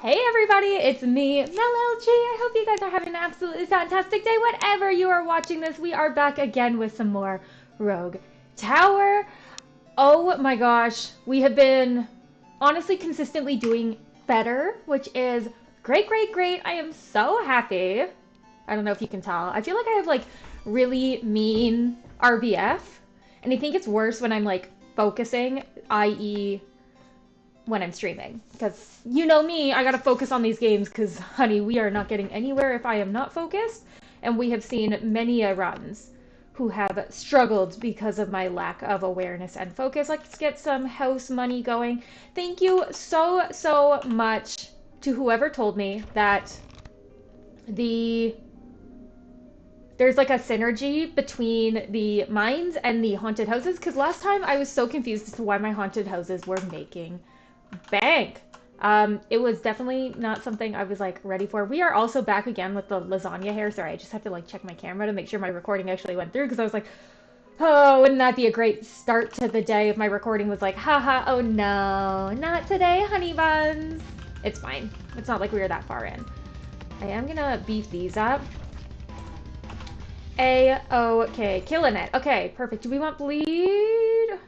Hey everybody, it's me, Mel LG. I hope you guys are having an absolutely fantastic day. Whatever you are watching this, we are back again with some more Rogue Tower. Oh my gosh, we have been honestly consistently doing better, which is great, great, great. I am so happy. I don't know if you can tell. I feel like I have like really mean RBF, and I think it's worse when I'm like focusing, i.e., when I'm streaming. Because you know me, I gotta focus on these games because, honey, we are not getting anywhere if I am not focused. And we have seen many runs who have struggled because of my lack of awareness and focus. Let's get some house money going. Thank you so, so much to whoever told me that the there's like a synergy between the mines and the haunted houses, because last time I was so confused as to why my haunted houses were making bank. It was definitely not something I was like ready for. We are also back again with the lasagna hair. Sorry, I just have to like check my camera to make sure my recording actually went through, because I was like, oh, wouldn't that be a great start to the day if my recording was like, haha, oh no, not today, honey buns. It's fine. It's not like we were that far in. I am gonna beef these up. A-okay, killing it. Okay, perfect. Do we want bleed?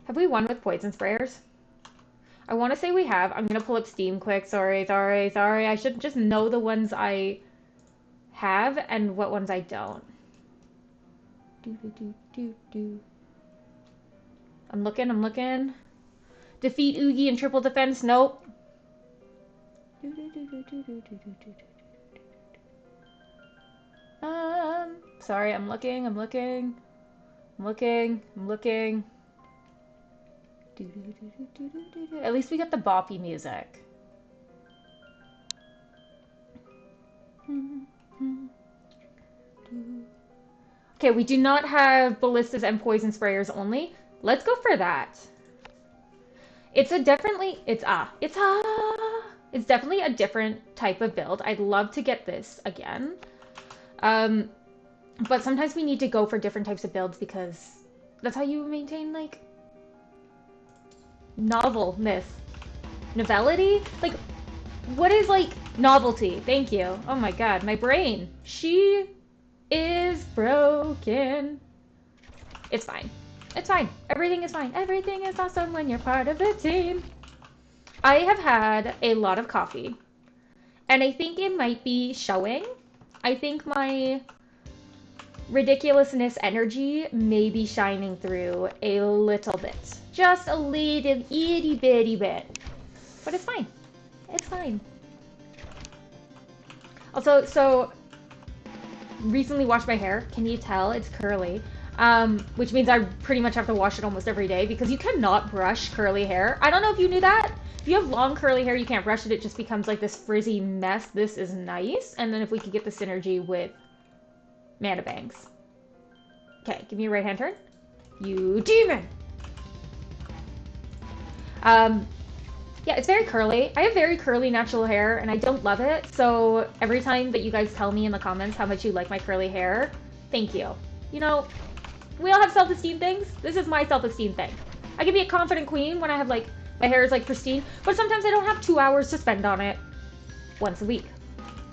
Have we won with poison sprayers? I want to say we have. I'm going to pull up Steam quick. Sorry. I should just know the ones I have and what ones I don't. I'm looking. Defeat Oogie in triple defense. Nope. Sorry, I'm looking. At least we got the boppy music. Okay, we do not have ballistas and poison sprayers only. Let's go for that. It's definitely a different type of build. I'd love to get this again. But sometimes we need to go for different types of builds because that's how you maintain like novelty. Like, what is like novelty? Thank you. Oh my god, my brain. She is broken. It's fine. Everything is fine. Everything is awesome when you're part of the team. I have had a lot of coffee, and I think it might be showing. I think my ridiculousness energy may be shining through a little bit. Just a little itty bitty bit. But it's fine. It's fine. Also, so recently washed my hair. Can you tell? It's curly. Which means I pretty much have to wash it almost every day because you cannot brush curly hair. I don't know if you knew that. If you have long curly hair, you can't brush it. It just becomes like this frizzy mess. This is nice. And then if we could get the synergy with Mana Bangs. Okay, give me a right hand turn. You demon! Yeah, it's very curly. I have very curly natural hair, and I don't love it. So every time that you guys tell me in the comments how much you like my curly hair, thank you. You know, we all have self-esteem things. This is my self-esteem thing. I can be a confident queen when I have like, my hair is like pristine, but sometimes I don't have 2 hours to spend on it once a week.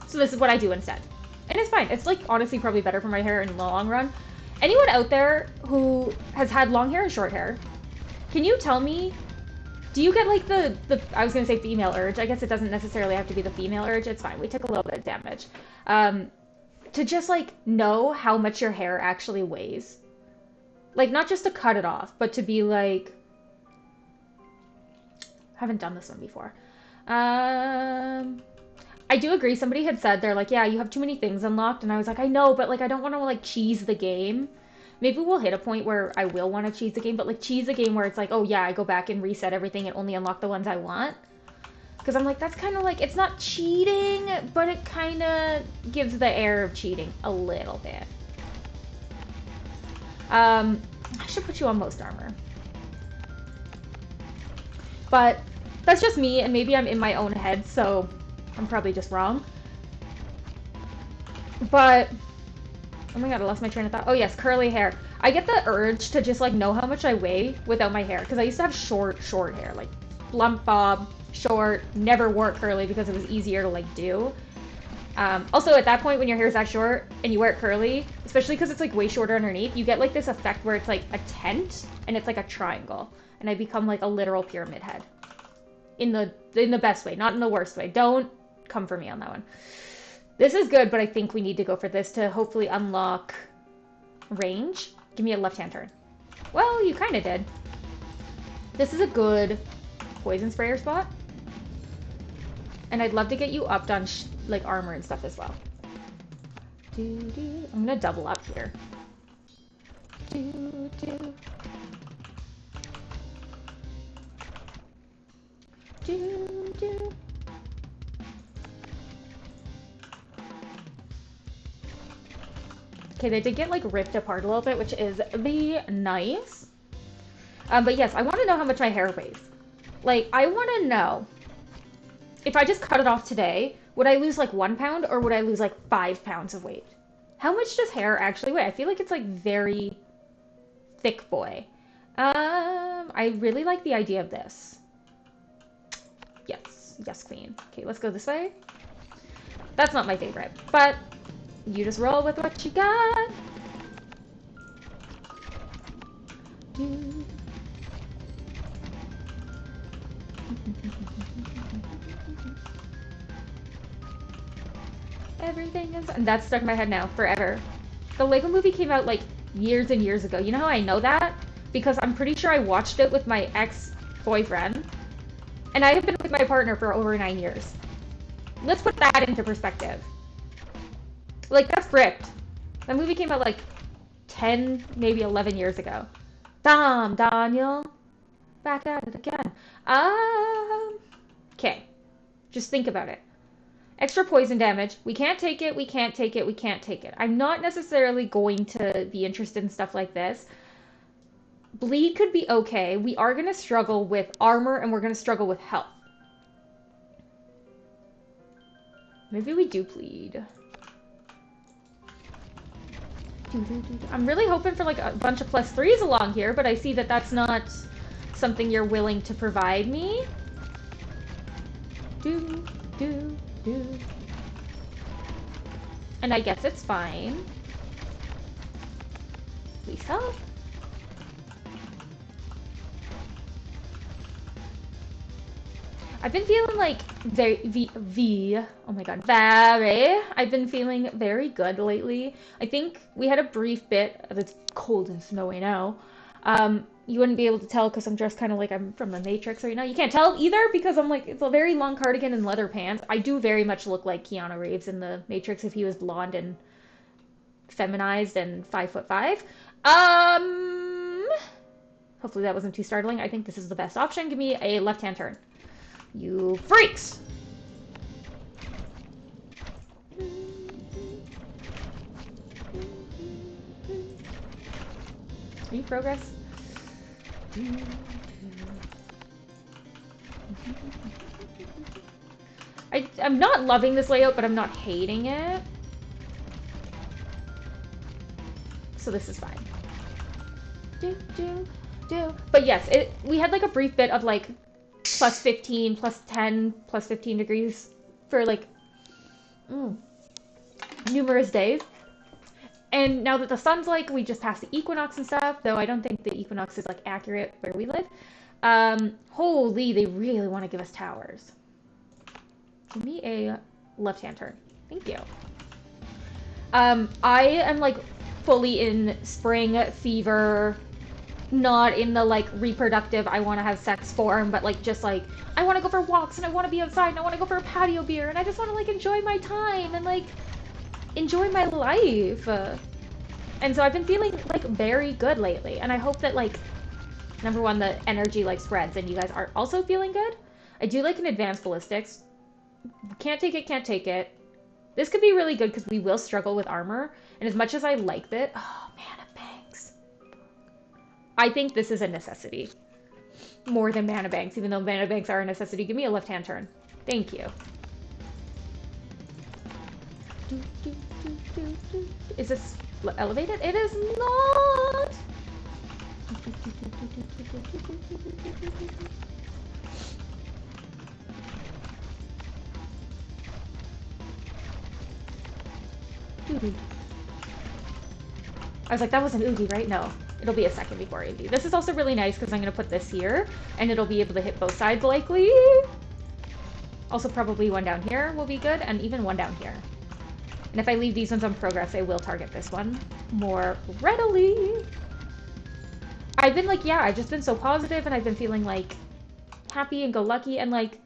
So this is what I do instead. And it's fine. It's like honestly probably better for my hair in the long run. Anyone out there who has had long hair and short hair, can you tell me, do you get like the I was going to say female urge. I guess it doesn't necessarily have to be the female urge. It's fine. We took a little bit of damage. To just like know how much your hair actually weighs. Like not just to cut it off, but to be like, haven't done this one before. I do agree. Somebody had said they're like, yeah, you have too many things unlocked. And I was like, I know, but like, I don't want to like cheese the game. Maybe we'll hit a point where I will want to cheese the game, but like cheese the game where it's like, oh yeah, I go back and reset everything and only unlock the ones I want. Because I'm like, that's kind of like, it's not cheating, but it kind of gives the air of cheating a little bit. I should put you on most armor. But that's just me, and maybe I'm in my own head, so I'm probably just wrong. But, oh my god, I lost my train of thought. Oh yes, curly hair. I get the urge to just like know how much I weigh without my hair, because I used to have short hair, like lump bob, short, never wore it curly because it was easier to like do. Also, at that point, when your hair is that short and you wear it curly, especially because it's like way shorter underneath, you get like this effect where it's like a tent and it's like a triangle, and I become like a literal pyramid head. In the best way, not in the worst way. Don't come for me on that one. This is good, but I think we need to go for this to hopefully unlock range. Give me a left-hand turn. Well, you kind of did. This is a good poison sprayer spot. And I'd love to get you upped on like armor and stuff as well. I'm gonna double up here. Okay, they did get like ripped apart a little bit, which is the nice. But yes, I want to know how much my hair weighs. Like, I want to know if I just cut it off today, would I lose like 1 pound or would I lose like 5 pounds of weight? How much does hair actually weigh? I feel like it's like very thick boy. I really like the idea of this. Yes, queen. Okay, let's go this way. That's not my favorite, but you just roll with what you got. Everything is... And that's stuck in my head now, forever. The Lego movie came out like years and years ago. You know how I know that? Because I'm pretty sure I watched it with my ex-boyfriend. And I have been with my partner for over 9 years. Let's put that into perspective. Like, that's bricked. That movie came out like 10, maybe 11 years ago. Damn, Daniel. Back at it again. Okay. Just think about it. Extra poison damage. We can't take it, we can't take it, we can't take it. I'm not necessarily going to be interested in stuff like this. Bleed could be okay. We are going to struggle with armor and we're going to struggle with health. Maybe we do bleed. I'm really hoping for like a bunch of +3s along here, but I see that that's not something you're willing to provide me. And I guess it's fine. Please help. I've been feeling like I've been feeling very good lately. I think we had a brief bit of it's cold and snowy now. You wouldn't be able to tell because I'm dressed kind of like I'm from the Matrix right now. You can't tell either because I'm like, it's a very long cardigan and leather pants. I do very much look like Keanu Reeves in the Matrix if he was blonde and feminized and 5'5". Hopefully that wasn't too startling. I think this is the best option. Give me a left-hand turn. You freaks! Are you progress? I'm not loving this layout, but I'm not hating it. So this is fine. But yes, we had like a brief bit of like +15, +10, +15 degrees for like numerous days. And now that the sun's like, we just passed the equinox and stuff, though I don't think the equinox is like accurate where we live. Holy, they really want to give us towers. Give me a left-hand turn. Thank you. I am like fully in spring fever, not in the like reproductive, I want to have sex form, but like just like, I want to go for walks and I want to be outside and I want to go for a patio beer and I just want to like enjoy my time and like enjoy my life. And so I've been feeling like very good lately. And I hope that like, number one, the energy like spreads and you guys are also feeling good. I do like an advanced ballistics. Can't take it, can't take it. This could be really good because we will struggle with armor. And as much as I like it, oh man, banks. I think this is a necessity. More than mana banks, even though mana banks are a necessity. Give me a left-hand turn. Thank you. Is this elevated? It is not! Doo-doo. I was like, that wasn't Oogie, right? No. It'll be a second before Oogie. This is also really nice because I'm going to put this here, and it'll be able to hit both sides likely. Also, probably one down here will be good, and even one down here. And if I leave these ones on progress, I will target this one more readily. I've been like, yeah, I've just been so positive, and I've been feeling like happy and go lucky, and like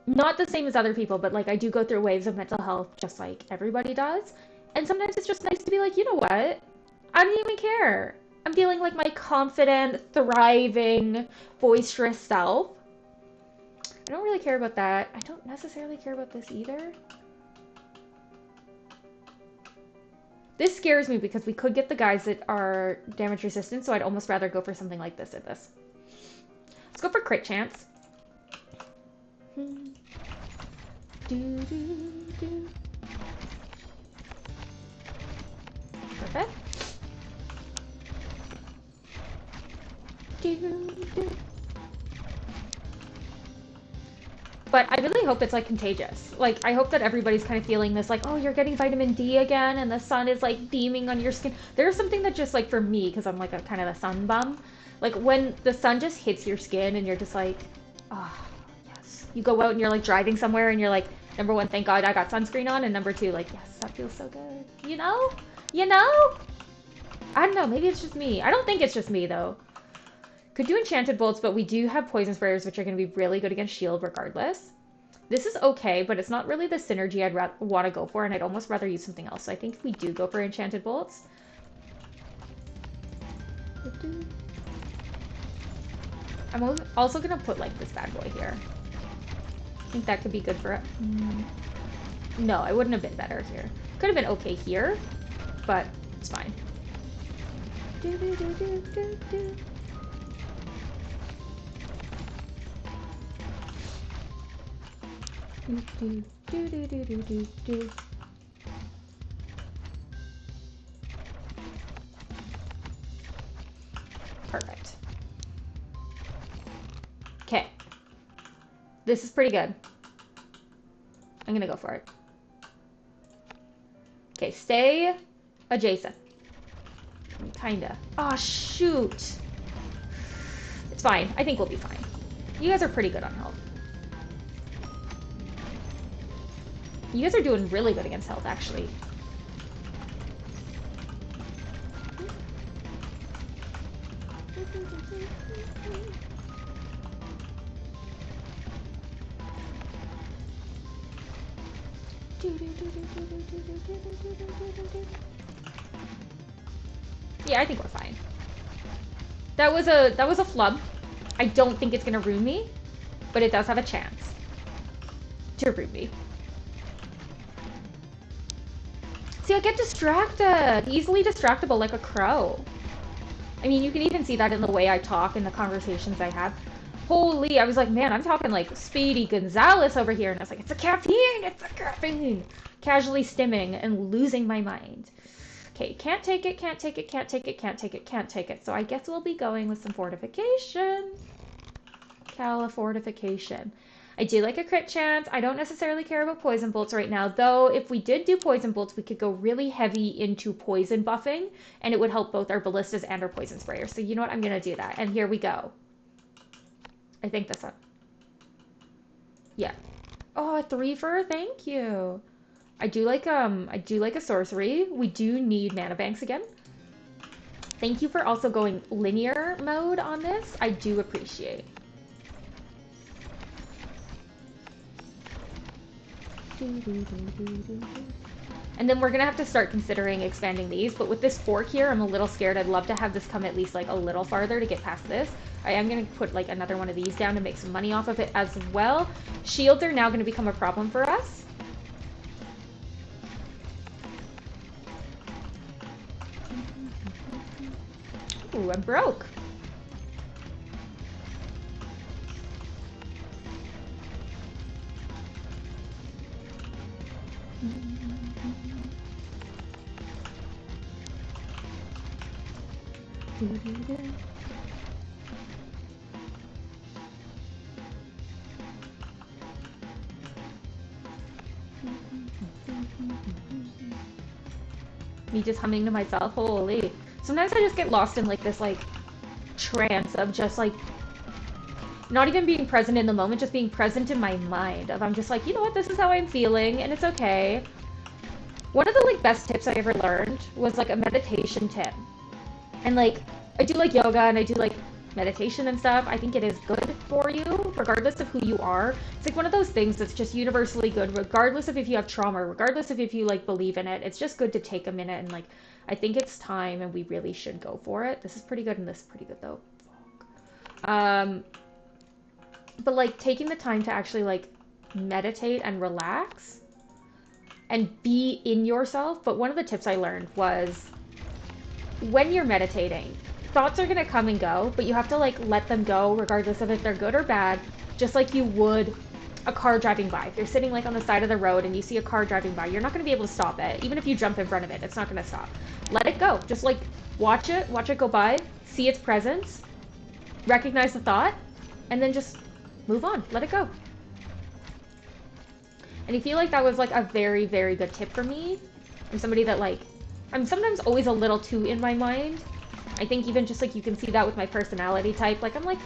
not the same as other people, but like I do go through waves of mental health just like everybody does. And sometimes it's just nice to be like, you know what? I don't even care. I'm feeling like my confident, thriving, boisterous self. I don't really care about that. I don't necessarily care about this either. This scares me because we could get the guys that are damage resistant, so I'd almost rather go for something like this at this. Let's go for crit chance. Perfect. But I really hope it's like contagious. Like I hope that everybody's kind of feeling this like, oh, you're getting vitamin D again and the sun is like beaming on your skin. There's something that just like for me, because I'm like a kind of a sun bum, like when the sun just hits your skin and you're just like, oh, yes. You go out and you're like driving somewhere and you're like, number one, thank God I got sunscreen on, and number two, like, yes, that feels so good. You know? You know? I don't know, maybe it's just me. I don't think it's just me though. Could do enchanted bolts, but we do have poison sprayers, which are going to be really good against shield regardless. This is okay, but it's not really the synergy I'd want to go for, and I'd almost rather use something else. So I think we do go for enchanted bolts. I'm also going to put like this bad boy here. I think that could be good for it. No, it wouldn't have been better here. Could have been okay here, but it's fine. Perfect. Okay. This is pretty good. I'm gonna go for it. Okay, stay adjacent. Kinda. Oh, shoot. It's fine. I think we'll be fine. You guys are pretty good on health. You guys are doing really good against health, actually. Yeah, I think we're fine. That was a flub. I don't think it's gonna ruin me, but it does have a chance to ruin me. See, I get distracted. Easily distractible like a crow. I mean, you can even see that in the way I talk and the conversations I have. Holy, I was like, man, I'm talking like Speedy Gonzalez over here. And I was like, it's the caffeine, it's the caffeine. Casually stimming and losing my mind. Okay, can't take it, can't take it, can't take it, can't take it, can't take it. So I guess we'll be going with some fortification. Fortification. I do like a crit chance. I don't necessarily care about poison bolts right now, though if we did do poison bolts, we could go really heavy into poison buffing, and it would help both our ballistas and our poison sprayers. So you know what? I'm going to do that. And here we go. I think this one. Yeah. Oh, a 3-for, thank you. I do like a sorcery. We do need mana banks again. Thank you for also going linear mode on this. I do appreciate. And then we're gonna have to start considering expanding these, but with this fork here, I'm a little scared. I'd love to have this come at least like a little farther to get past this. I am gonna put like another one of these down to make some money off of it as well. Shields are now gonna become a problem for us. Ooh, I'm broke. Me just humming to myself. Holy. Sometimes I just get lost in like this like trance of just like not even being present in the moment, just being present in my mind. Of I'm just like, you know what, this is how I'm feeling, and it's okay. One of the like best tips I ever learned was like a meditation tip. And like I do like yoga and I do like meditation and stuff. I think it is good for you, regardless of who you are. It's like one of those things that's just universally good, regardless of if you have trauma, regardless of if you like believe in it. It's just good to take a minute and like I think it's time and we really should go for it. This is pretty good and this is pretty good though. But like taking the time to actually like meditate and relax and be in yourself. But one of the tips I learned was when you're meditating, thoughts are going to come and go, but you have to like let them go regardless of if they're good or bad, just like you would a car driving by. If you're sitting like on the side of the road and you see a car driving by, you're not going to be able to stop it. Even if you jump in front of it, it's not going to stop. Let it go. Just like watch it go by, see its presence, recognize the thought, and then just move on. Let it go. And I feel like that was like a very, very good tip for me. I'm somebody that like, I'm sometimes always a little too in my mind. I think even just like you can see that with my personality type. Like I'm like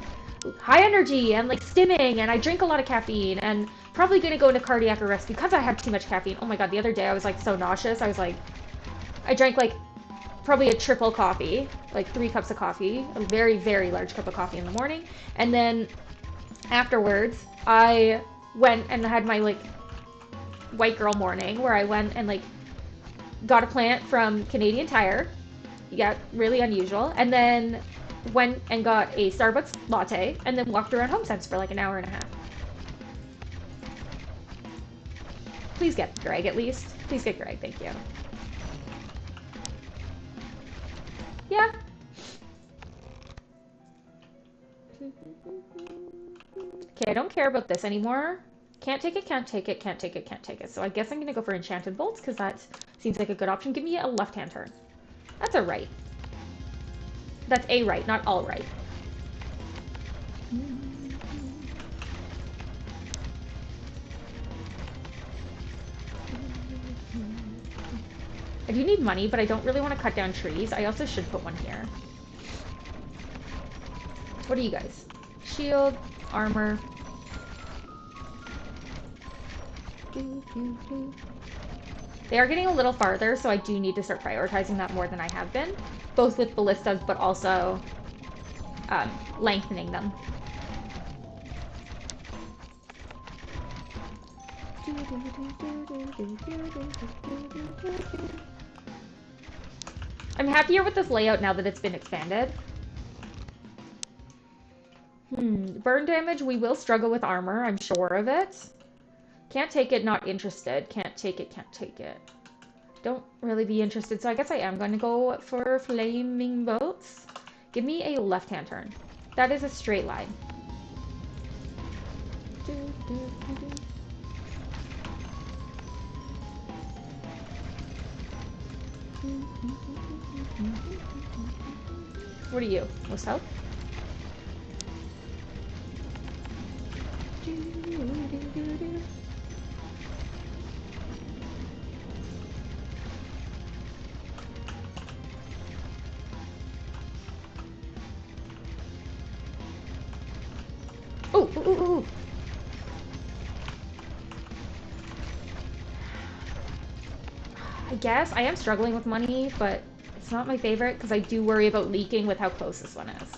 high energy and like stimming and I drink a lot of caffeine and probably gonna go into cardiac arrest because I had too much caffeine. Oh my god, the other day I was like so nauseous. I was like, I drank like probably a triple coffee, like 3 cups of coffee, a very, very large cup of coffee in the morning. And then afterwards, I went and had my like white girl morning where I went and like got a plant from Canadian Tire. Yeah, really unusual. And then went and got a Starbucks latte and then walked around HomeSense for like an hour and a half. Please get Greg at least. Please get Greg, thank you. Yeah. Okay, I don't care about this anymore. Can't take it, can't take it, can't take it, can't take it. So I guess I'm gonna go for Enchanted Bolts because that seems like a good option. Give me a left-hand turn. That's a right. That's a right, not all right. I do need money, but I don't really want to cut down trees. I also should put one here. What are you guys? Shield, armor. They are getting a little farther, so I do need to start prioritizing that more than I have been. Both with ballistas, but also lengthening them. I'm happier with this layout now that it's been expanded. Burn damage, we will struggle with armor, I'm sure of it. Can't take it, not interested. Can't take it, can't take it. Don't really be interested, so I guess I am going to go for flaming bolts. Give me a left-hand turn. That is a straight line. What are you? What's up? Ooh. I guess I am struggling with money, but it's not my favorite because I do worry about leaking with how close this one is.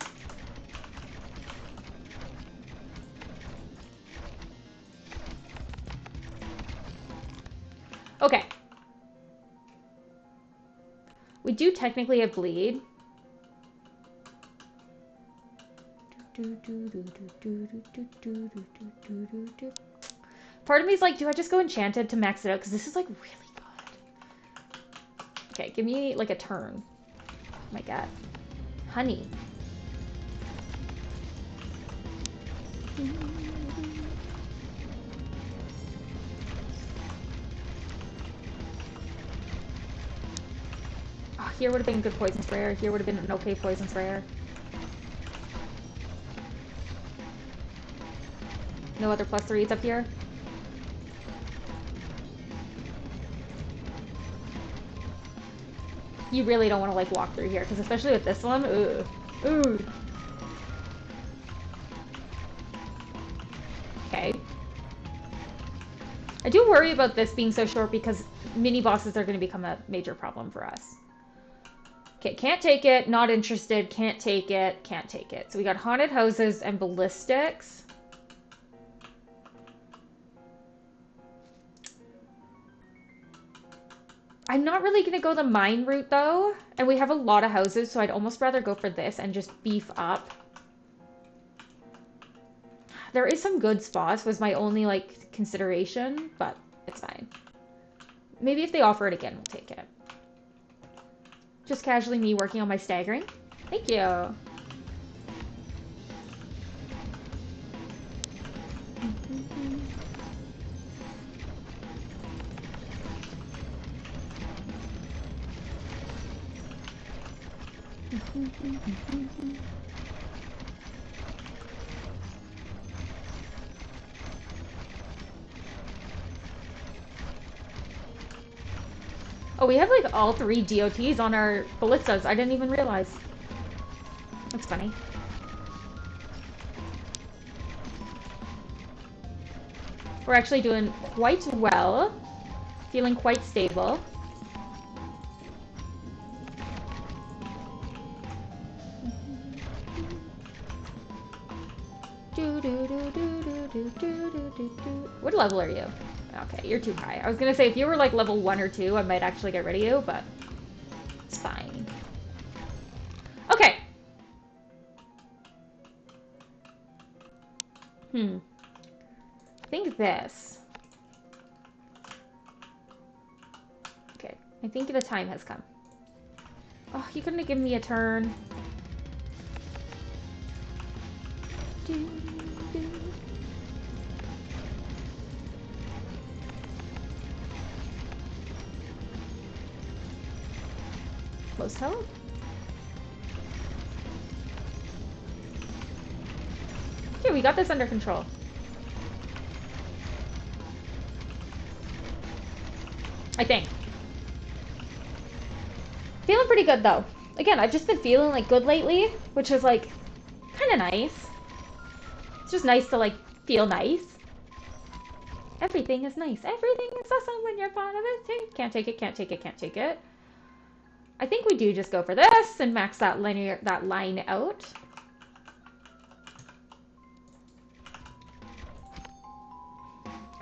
Okay. We do technically have bleed. Part of me is like, do I just go enchanted to max it out? Because this is like really good. Okay, give me like a turn. Oh my god. Honey. Oh, here would have been good poison sprayer. Here would have been an okay poison sprayer. No other +3s up here? You really don't want to like walk through here, because especially with this one, ooh. Ooh. Okay. I do worry about this being so short because mini bosses are going to become a major problem for us. Okay, can't take it, not interested, can't take it, can't take it. So we got haunted houses and ballistics. I'm not really going to go the mine route though, and we have a lot of houses, so I'd almost rather go for this and just beef up. There is some good spots, was my only like consideration, but it's fine. Maybe if they offer it again, we'll take it. Just casually me working on my staggering. Thank you. Oh, we have like all 3 DOTs on our ballistas. I didn't even realize. That's funny. We're actually doing quite well. Feeling quite stable. What level are you? Okay, you're too high. I was gonna say, if you were like level 1 or 2, I might actually get rid of you, but it's fine. Okay. I think this. Okay, I think the time has come. Oh, you couldn't have given me a turn. Most health? Okay, we got this under control. I think. Feeling pretty good though. Again, I've just been feeling like good lately, which is like kind of nice. It's just nice to like feel nice. Everything is nice. Everything is awesome when you're part of it. Can't take it, can't take it, can't take it. I think we do just go for this and max that line out.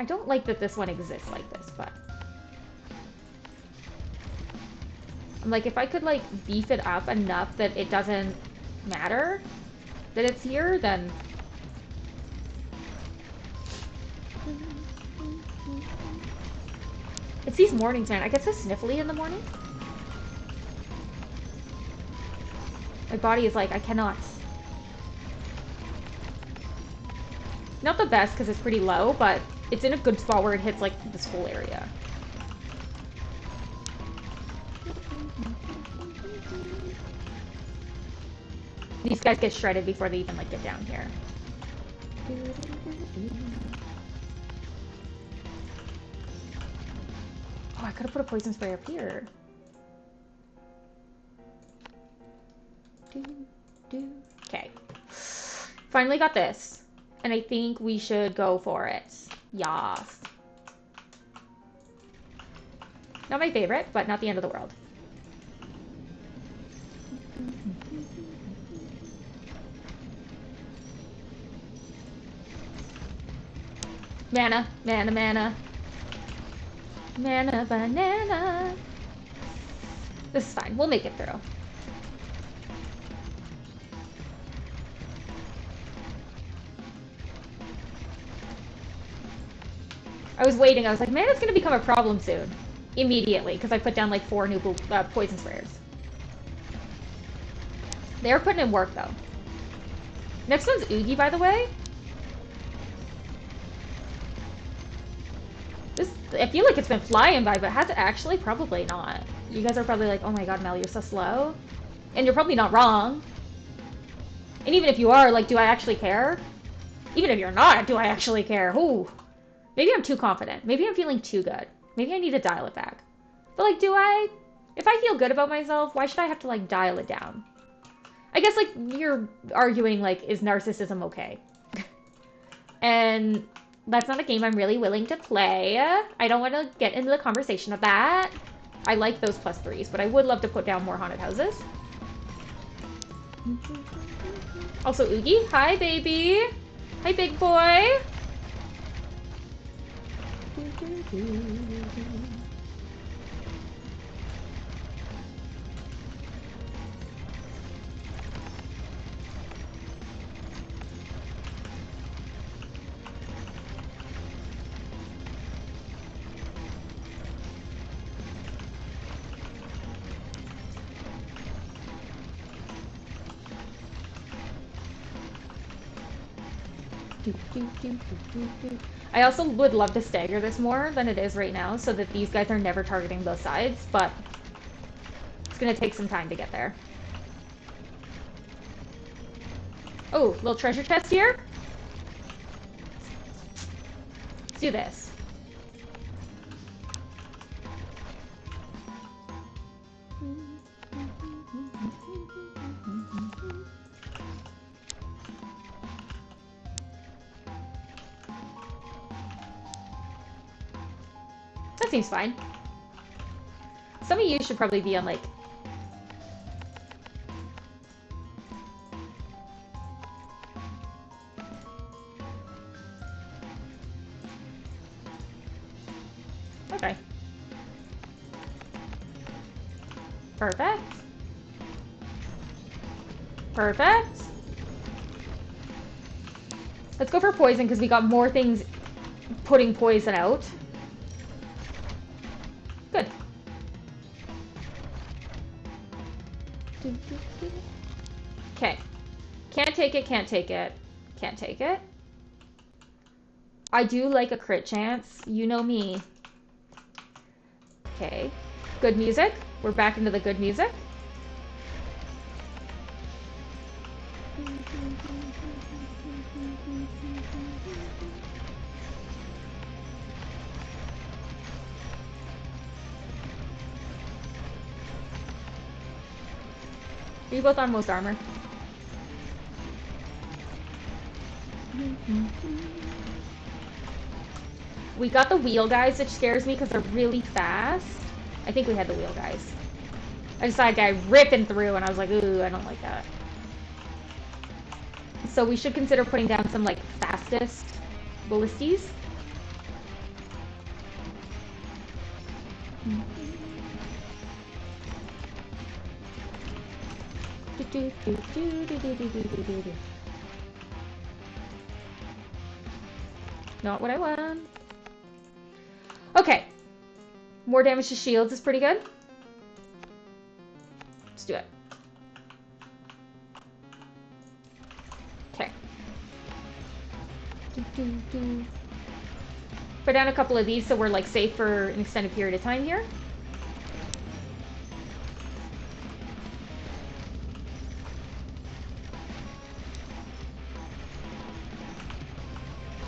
I don't like that this one exists like this, but I'm like, if I could like beef it up enough that it doesn't matter that it's here, then it's these mornings, man. I get so sniffly in the morning. My body is like, I cannot. Not the best because it's pretty low, but it's in a good spot where it hits like this whole area. These guys get shredded before they even like get down here. Oh, I could have put a poison spray up here. Okay. Finally got this. And I think we should go for it. Yas. Not my favorite, but not the end of the world. Mana, mana, mana. Mana banana. This is fine. We'll make it through. I was waiting. I was like, man, it's going to become a problem soon. Immediately, because I put down like 4 new poison sprayers. They are putting in work, though. Next one's Oogie, by the way. This, I feel like it's been flying by, but has it actually? Probably not. You guys are probably like, oh my god, Mel, you're so slow. And you're probably not wrong. And even if you are, like, do I actually care? Even if you're not, do I actually care? Ooh. Maybe I'm too confident. Maybe I'm feeling too good. Maybe I need to dial it back. But, like, do I? If I feel good about myself, why should I have to, like, dial it down? I guess, like, you're arguing, like, is narcissism okay? And that's not a game I'm really willing to play. I don't want to get into the conversation of that. I like those +3s, but I would love to put down more haunted houses. Also, Oogie. Hi, baby. Hi, big boy. I also would love to stagger this more than it is right now so that these guys are never targeting both sides, but it's going to take some time to get there. Oh, little treasure chest here. Let's do this. That seems fine. Some of you should probably be on, like... Okay. Perfect. Perfect. Let's go for poison because we got more things putting poison out. Good. Okay. Can't take it, can't take it. Can't take it. I do like a crit chance. You know me. Okay. Good music. We're back into the good music. Are you both on most armor? We got the wheel guys, which scares me because they're really fast. I think we had the wheel guys. I just saw a guy ripping through and I was like, ooh, I don't like that. So we should consider putting down some, like, fastest ballisties. Not what I want. Okay. More damage to shields is pretty good. Let's do it. Okay. Put down a couple of these so we're, like, safe for an extended period of time here.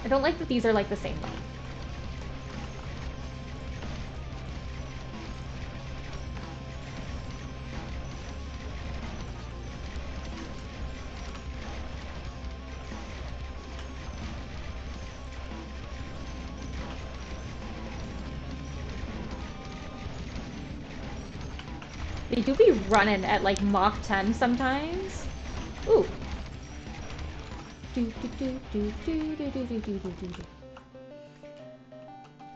I don't like that these are, like, the same length. They do be running at, like, Mach 10 sometimes. Ooh.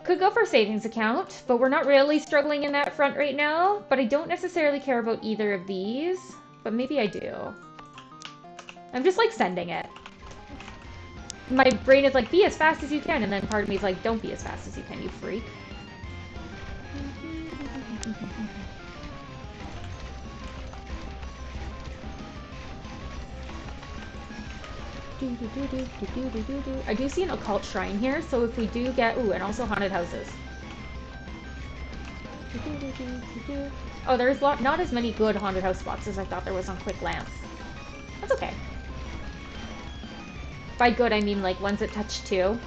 Could go for savings account, but we're not really struggling in that front right now. But I don't necessarily care about either of these. But maybe I do. I'm just, like, sending it. My brain is like, be as fast as you can. And then part of me is like, don't be as fast as you can, you freak. I do see an occult shrine here, so if we do get... Ooh, and also haunted houses. Oh, there's not as many good haunted house spots as I thought there was on Quick Glance. That's okay. By good, I mean, like, ones that touch 2.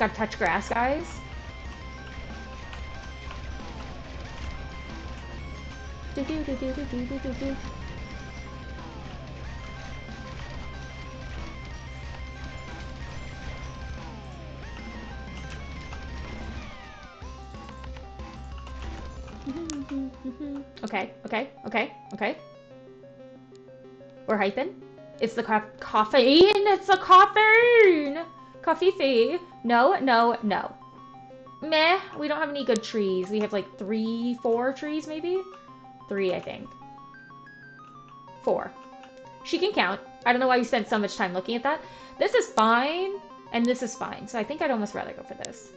Gotta touch grass, guys. Okay, okay, okay, okay. We're hyping. It's the caffeine! It's the caffeine! Coffee. No, no, no. Meh, we don't have any good trees. We have like 4 trees maybe? 3, I think. 4. She can count. I don't know why you spent so much time looking at that. This is fine, and this is fine. So I think I'd almost rather go for this.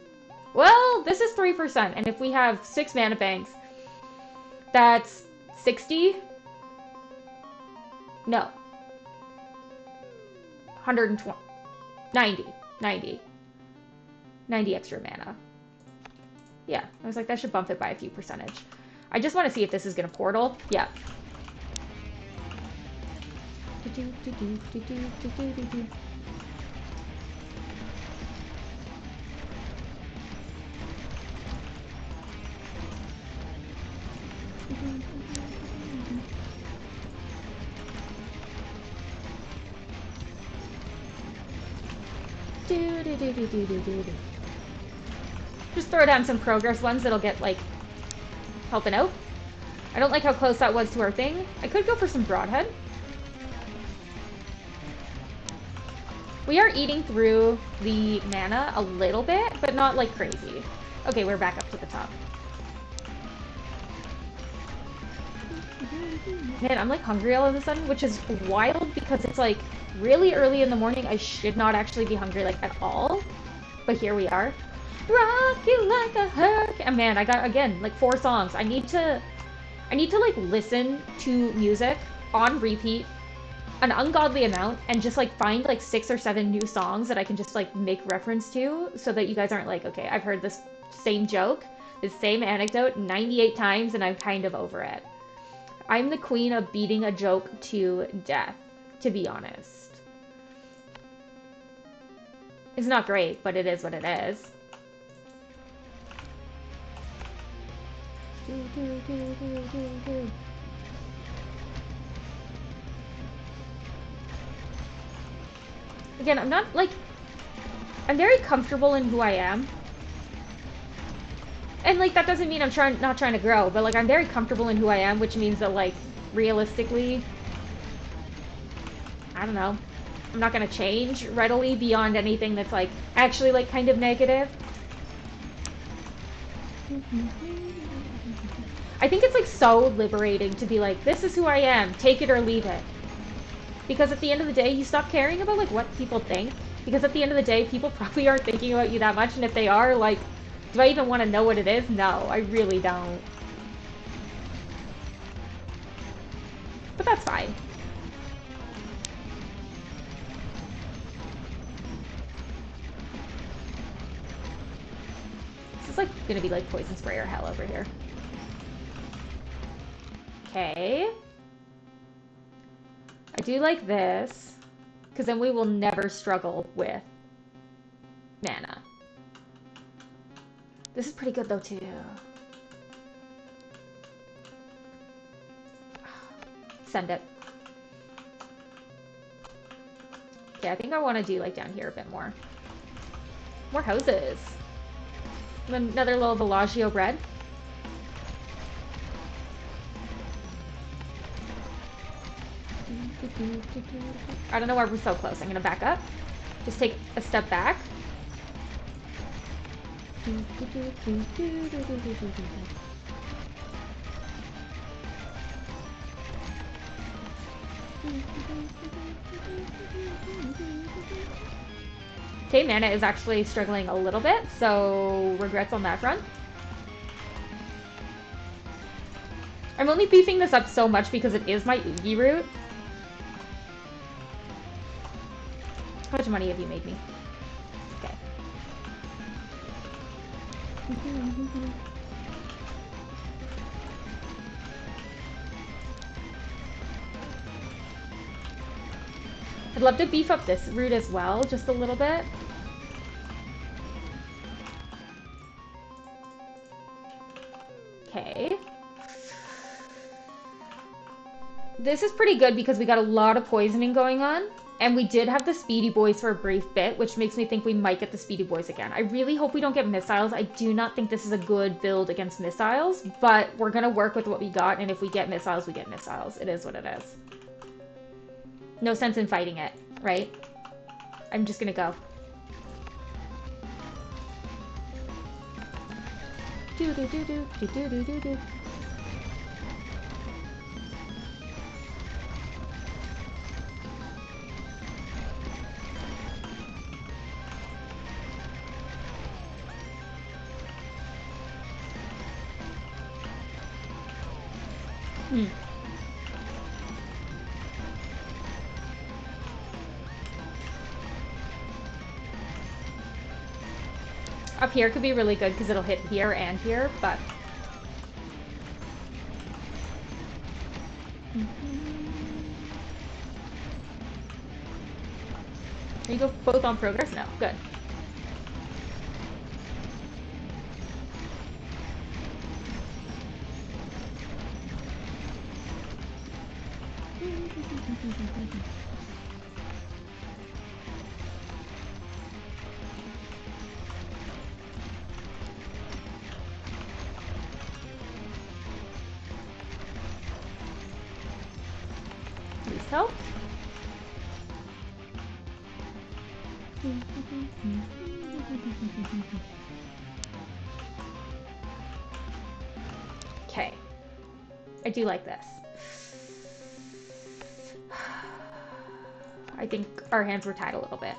Well, this is 3%, and if we have 6 mana banks, that's 60? No. 120. 90. 90. 90 extra mana. Yeah, I was like, that should bump it by a few percentage. I just want to see if this is going to portal. Yeah. Just throw down some progress ones that'll get, like, helping out. I don't like how close that was to our thing. I could go for some Broadhead. We are eating through the mana a little bit, but not, like, crazy. Okay, we're back up to the top. Man, I'm, like, hungry all of a sudden, which is wild because it's, like, really early in the morning. I should not actually be hungry, like, at all. But here we are. Rock you like a hurricane. Man, I got, again, like 4 songs. I need to like listen to music on repeat an ungodly amount and just like find like 6 or 7 new songs that I can just like make reference to so that you guys aren't like, okay, I've heard this same joke, this same anecdote 98 times and I'm kind of over it. I'm the queen of beating a joke to death, to be honest. It's not great, but it is what it is. Again, I'm not, like, I'm very comfortable in who I am. And, like, that doesn't mean I'm not trying to grow, but, like, I'm very comfortable in who I am, which means that, like, realistically, I don't know, I'm not gonna change readily beyond anything that's, like, actually, like, kind of negative. I think it's, like, so liberating to be like, this is who I am, take it or leave it. Because at the end of the day, you stop caring about, like, what people think. Because at the end of the day, people probably aren't thinking about you that much, and if they are, like, do I even want to know what it is? No, I really don't. But that's fine. This is, like, gonna be, like, poison spray or hell over here. Okay. I do like this, because then we will never struggle with mana. This is pretty good, though, too. Send it. Okay, I think I want to do, like, down here a bit more. More houses. Another little Bellagio bread. I don't know why we're so close. I'm gonna back up. Just take a step back. Okay, mana is actually struggling a little bit, so regrets on that front. I'm only beefing this up so much because it is my Oogie route. How much money have you made me? Okay. I'd love to beef up this route as well, just a little bit. Okay. this is pretty good because we got a lot of poisoning going on. And we did have the Speedy Boys for a brief bit, which makes me think we might get the Speedy Boys again. I really hope we don't get missiles. I do not think this is a good build against missiles, but we're going to work with what we got, and if we get missiles, we get missiles. It is what it is. No sense in fighting it, right? I'm just going to go. Do-do-do-do-do-do-do-do. Up here could be really good because it'll hit here and here, but... Are you go both on progress? No. Good. Please help. Okay. I do like this. I think our hands were tied a little bit.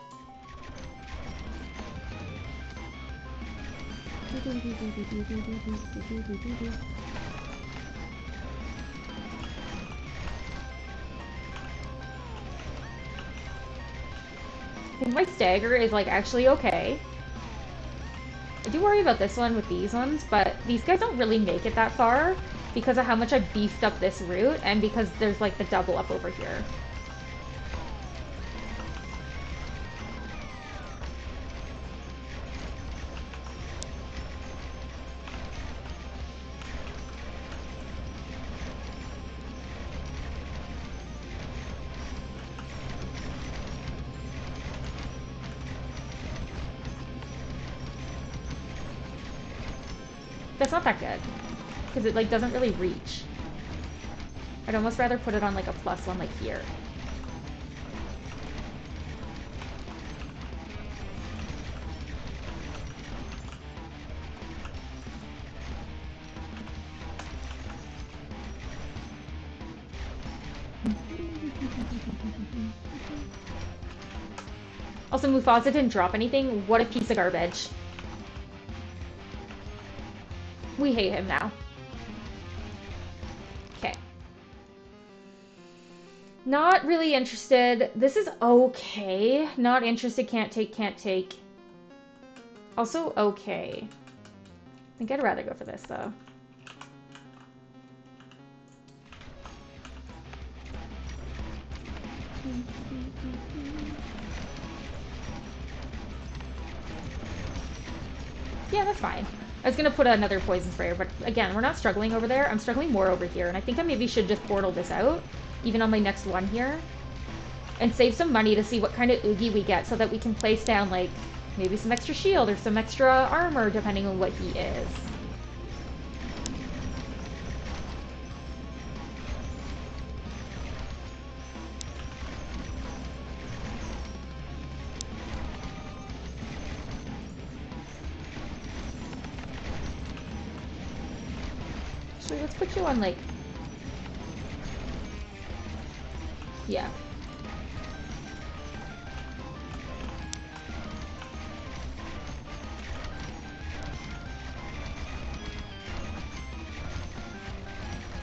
I think my stagger is like actually okay. I do worry about this one with these ones, but these guys don't really make it that far because of how much I beefed up this route and because there's like the double up over here. That's not that good, because it like doesn't really reach. I'd almost rather put it on like a +1 like here. Also, Mufasa didn't drop anything. What a piece of garbage. We hate him now. Okay. Not really interested. This is okay. Not interested. Can't take, can't take. Also okay. I think I'd rather go for this, though. Yeah, that's fine. I was going to put another poison sprayer, but again, we're not struggling over there. I'm struggling more over here, and I think I maybe should just portal this out, even on my next one here, and save some money to see what kind of Oogie we get so that we can place down, like, maybe some extra shield or some extra armor, depending on what he is. Actually, let's put you on, like... Yeah.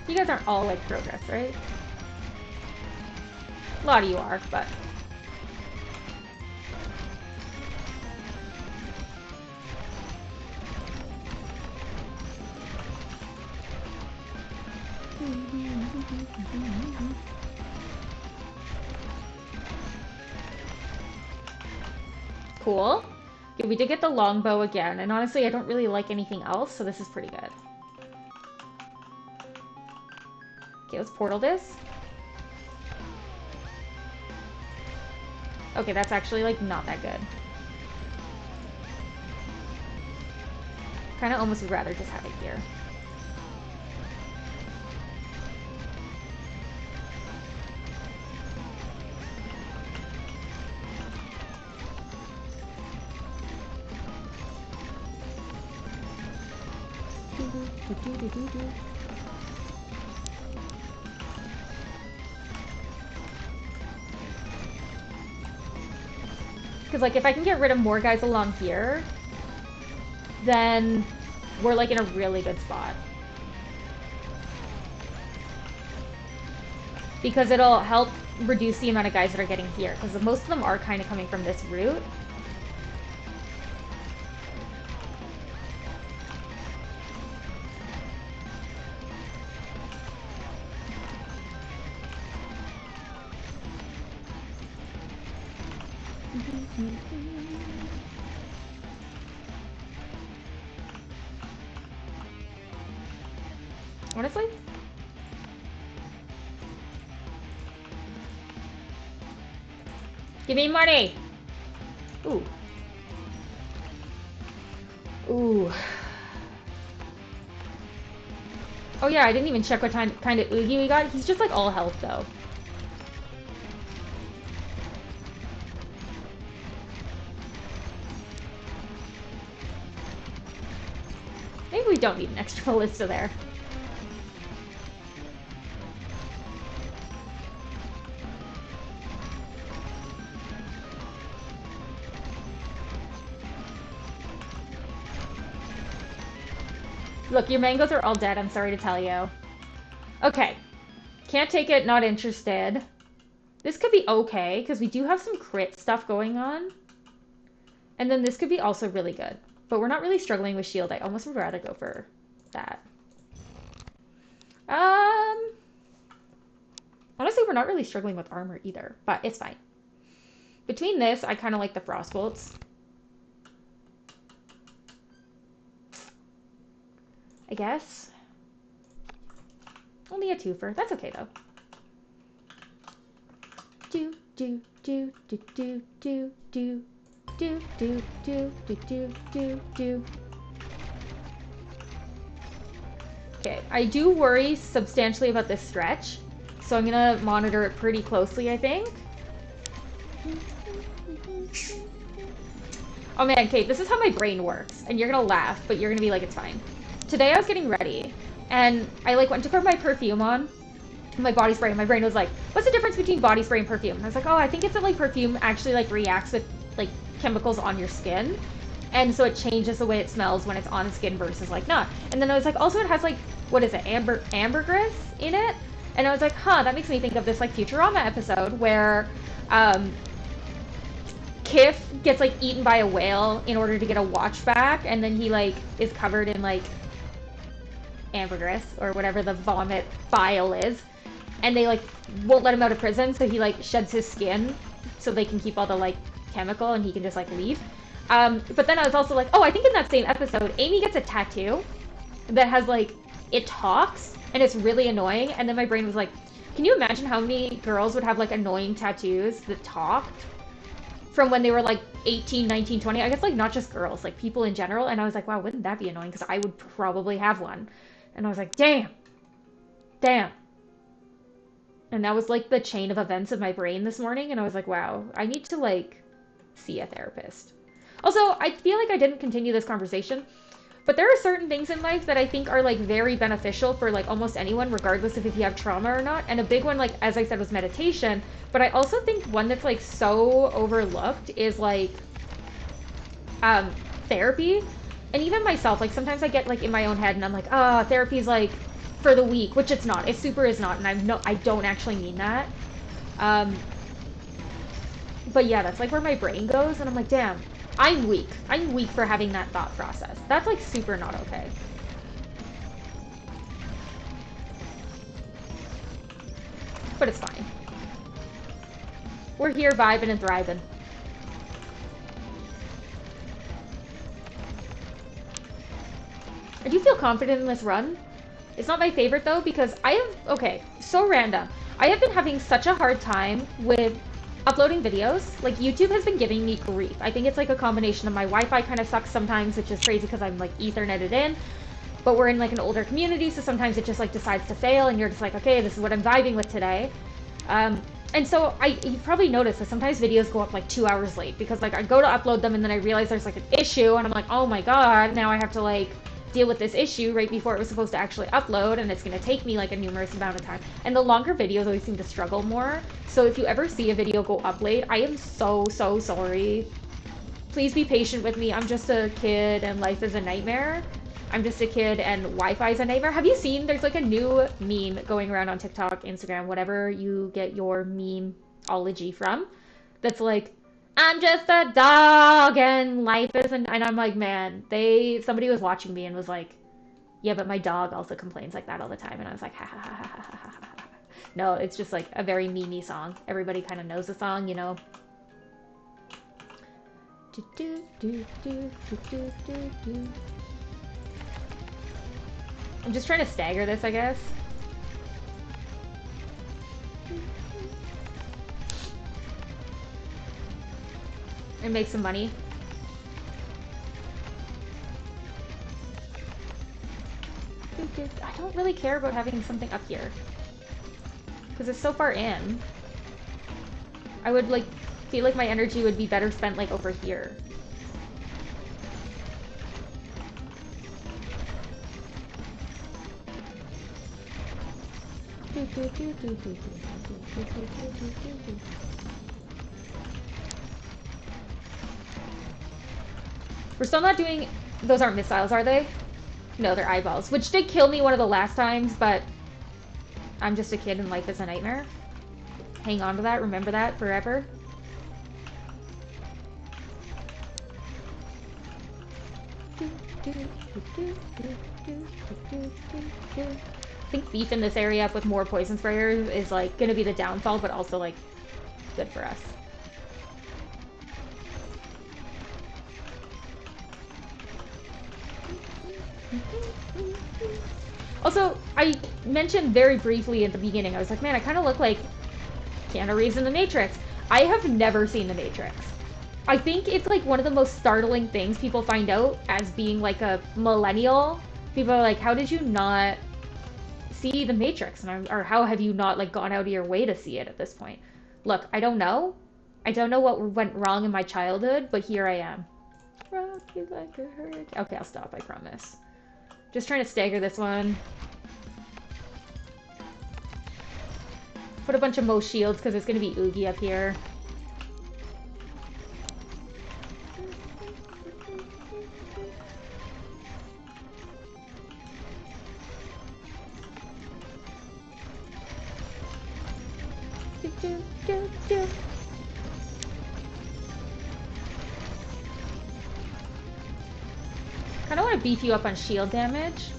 You guys aren't all, like, progress, right? A lot of you are, but... Cool. Okay, we did get the longbow again, and honestly, I don't really like anything else, so this is pretty good. Okay, let's portal this. Okay, that's actually, like, not that good. Kind of almost would rather just have it here. Because, like, if I can get rid of more guys along here, then we're, like, in a really good spot. Because it'll help reduce the amount of guys that are getting here. Because most of them are kind of coming from this route. Honestly? Give me money! Ooh. Ooh. Oh yeah, I didn't even check what kind of Oogie we got. He's just like all health though. Maybe we don't need an extra ballista there. Look, your mangoes are all dead, I'm sorry to tell you. Okay. Can't take it, not interested. This could be okay, because we do have some crit stuff going on. And then this could be also really good. But we're not really struggling with shield. I almost would rather go for that. Honestly, we're not really struggling with armor either, but it's fine. Between this, I kind of like the frost bolts. I guess. Only a twofer. That's okay though. Do do do do do do do do do do do do do do. Okay, I do worry substantially about this stretch, so I'm gonna monitor it pretty closely, I think. Oh man, Kate, this is how my brain works, and you're gonna laugh, but you're gonna be like, it's fine. Today I was getting ready, and I like went to put my perfume on, my body spray, and my brain was like, what's the difference between body spray and perfume? And I was like, oh, I think it's that like perfume actually like reacts with like chemicals on your skin, and so it changes the way it smells when it's on skin versus like not. And then I was like, also it has like, what is it, ambergris in it? And I was like, huh, that makes me think of this like Futurama episode where Kif gets like eaten by a whale in order to get a watch back, and then he like is covered in like ambergris or whatever the vomit bile is, and they like won't let him out of prison, so he like sheds his skin so they can keep all the like chemical and he can just like leave. But then I was also like, oh, I think in that same episode, Amy gets a tattoo that has like, it talks and it's really annoying. And then my brain was like, can you imagine how many girls would have like annoying tattoos that talked from when they were like 18, 19, 20? I guess like not just girls, like people in general. And I was like, wow, wouldn't that be annoying? Because I would probably have one. And I was like, damn. And that was like the chain of events of my brain this morning. And I was like, wow, I need to like see a therapist. Also, I feel like I didn't continue this conversation, but there are certain things in life that I think are like very beneficial for like almost anyone, regardless of if you have trauma or not. And a big one, like as I said, was meditation. But I also think one that's like so overlooked is like therapy. And even myself, like sometimes I get like in my own head and I'm like, oh, therapy's like for the weak, which it's not. It super is not, and I don't actually mean that. But yeah, that's like where my brain goes, and I'm like, damn, I'm weak. I'm weak for having that thought process. That's like super not okay. But it's fine. We're here vibing and thriving. I do feel confident in this run. It's not my favorite though, because I have, okay, so random. I have been having such a hard time with uploading videos. Like, YouTube has been giving me grief. I think it's like a combination of my Wi-Fi kind of sucks sometimes, which is crazy because I'm like Ethernetted in. But we're in like an older community, so sometimes it just like decides to fail, and you're just like, okay, this is what I'm vibing with today. And so you've probably noticed that sometimes videos go up like 2 hours late because like I go to upload them and then I realize there's like an issue and I'm like, oh my god, now I have to like deal with this issue right before it was supposed to actually upload, and it's going to take me like a numerous amount of time. And the longer videos always seem to struggle more. So if you ever see a video go up late, I am so sorry. Please be patient with me. I'm just a kid and life is a nightmare. I'm just a kid and Wi-Fi is a nightmare. Have you seen, there's like a new meme going around on TikTok, Instagram, whatever you get your memeology from, that's like, I'm just a dog and life isn't, and I'm like, man, somebody was watching me and was like, yeah, but my dog also complains like that all the time. And I was like, ha ha ha ha ha ha ha. No, it's just like a very meme-y song. Everybody kind of knows the song, you know. I'm just trying to stagger this, I guess. And make some money. I don't really care about having something up here. Because it's so far in. I would like feel like my energy would be better spent like over here. We're still not doing... Those aren't missiles, are they? No, they're eyeballs. Which did kill me one of the last times, but... I'm just a kid and life is a nightmare. Hang on to that. Remember that forever. I think beef in this area up with more poison sprayers is like gonna be the downfall, but also like good for us. Also, I mentioned very briefly at the beginning, I was like, man, I kind of look like Keanu Reeves in The Matrix. I have never seen The Matrix. I think it's like one of the most startling things people find out as being like a millennial. People are like, how did you not see The Matrix? Or how have you not like gone out of your way to see it at this point? Look, I don't know. I don't know what went wrong in my childhood, but here I am. Rock you like a hurricane. Okay, I'll stop, I promise. Just trying to stagger this one. Put a bunch of Mo shields because it's going to be Oogie up here. I don't want to beef you up on shield damage,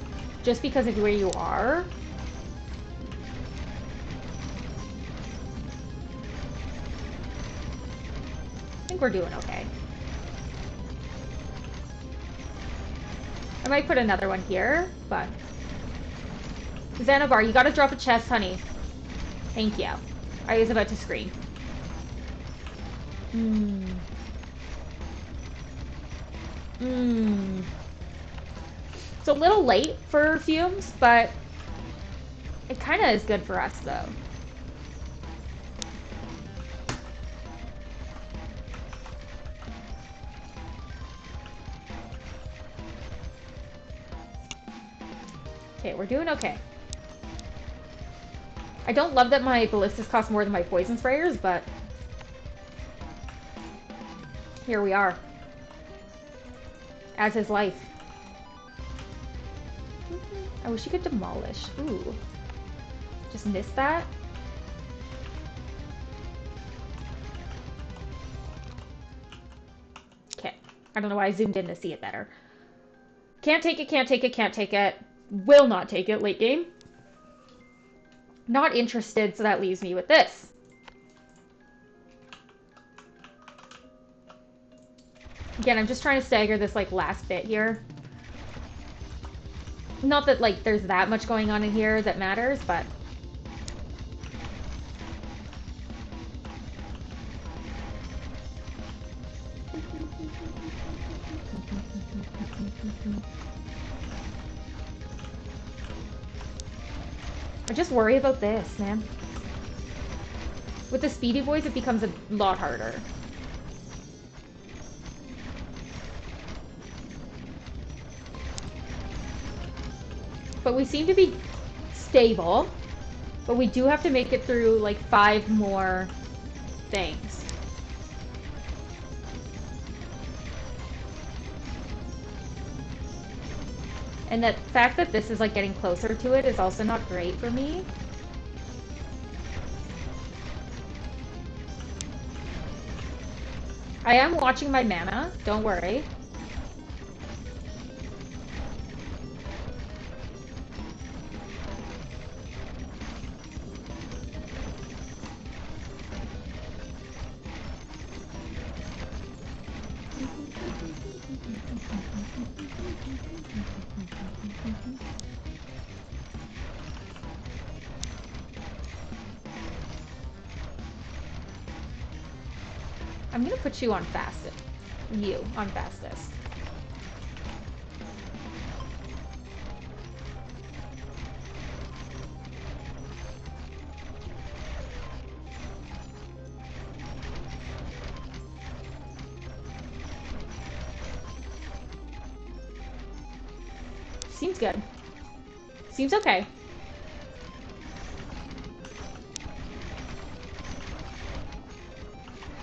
just because of where you are. I think we're doing okay. I might put another one here, but... Xanabar, you gotta drop a chest, honey. Thank you. I was about to scream. It's a little late for fumes, but it kind of is good for us, though. Okay, we're doing okay. I don't love that my ballistas cost more than my poison sprayers, but here we are. As is life. I wish you could demolish. Ooh. Just missed that. Okay. I don't know why I zoomed in to see it better. Can't take it, can't take it, can't take it. Will not take it late game. Not interested, so that leaves me with this. Again, I'm just trying to stagger this like last bit here. Not that like there's that much going on in here that matters, but I just worry about this, man. With the speedy boys, it becomes a lot harder. But we seem to be stable. But we do have to make it through like 5 more things. And the fact that this is like getting closer to it is also not great for me. I am watching my mana, don't worry. I'm gonna put you on fastest. You on fastest. Seems good. Seems okay.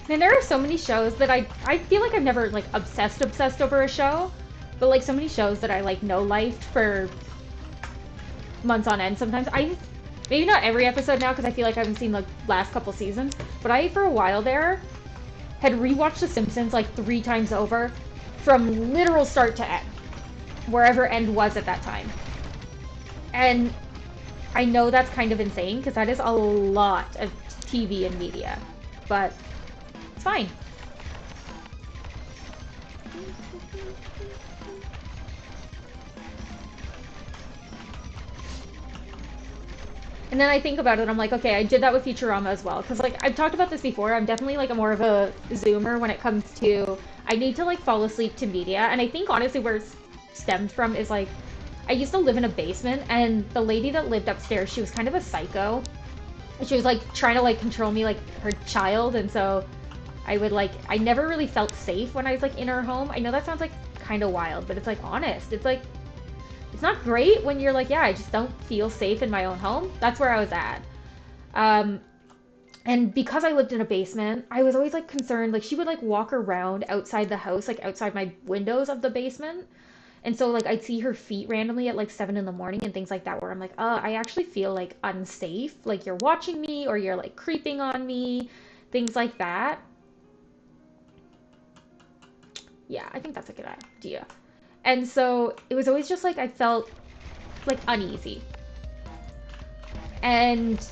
Man, there are so many shows that I feel like I've never like obsessed over a show, but like so many shows that I like know lifed for months on end. Sometimes maybe not every episode now because I feel like I haven't seen the last couple seasons, but I for a while there had rewatched The Simpsons like 3 times over from literal start to end, wherever end was at that time. And I know that's kind of insane because that is a lot of TV and media, but it's fine. And then I think about it, I'm like, okay, I did that with Futurama as well. Because, like, I've talked about this before. I'm definitely, like, more of a zoomer when it comes to, I need to, like, fall asleep to media. And I think, honestly, where it's stemmed from is, like, I used to live in a basement. And the lady that lived upstairs, she was kind of a psycho. She was, like, trying to, like, control me like her child. And so I would, like, I never really felt safe when I was, like, in her home. I know that sounds, like, kind of wild. But it's, like, honest. It's, like, it's not great when you're like, yeah, I just don't feel safe in my own home. That's where I was at. And because I lived in a basement, I was always like concerned. Like she would like walk around outside the house, like outside my windows of the basement. And so like I'd see her feet randomly at like 7 in the morning and things like that where I'm like, I actually feel like unsafe. Like you're watching me or you're like creeping on me, things like that. Yeah, I think that's a good idea. And so it was always just like I felt like uneasy. And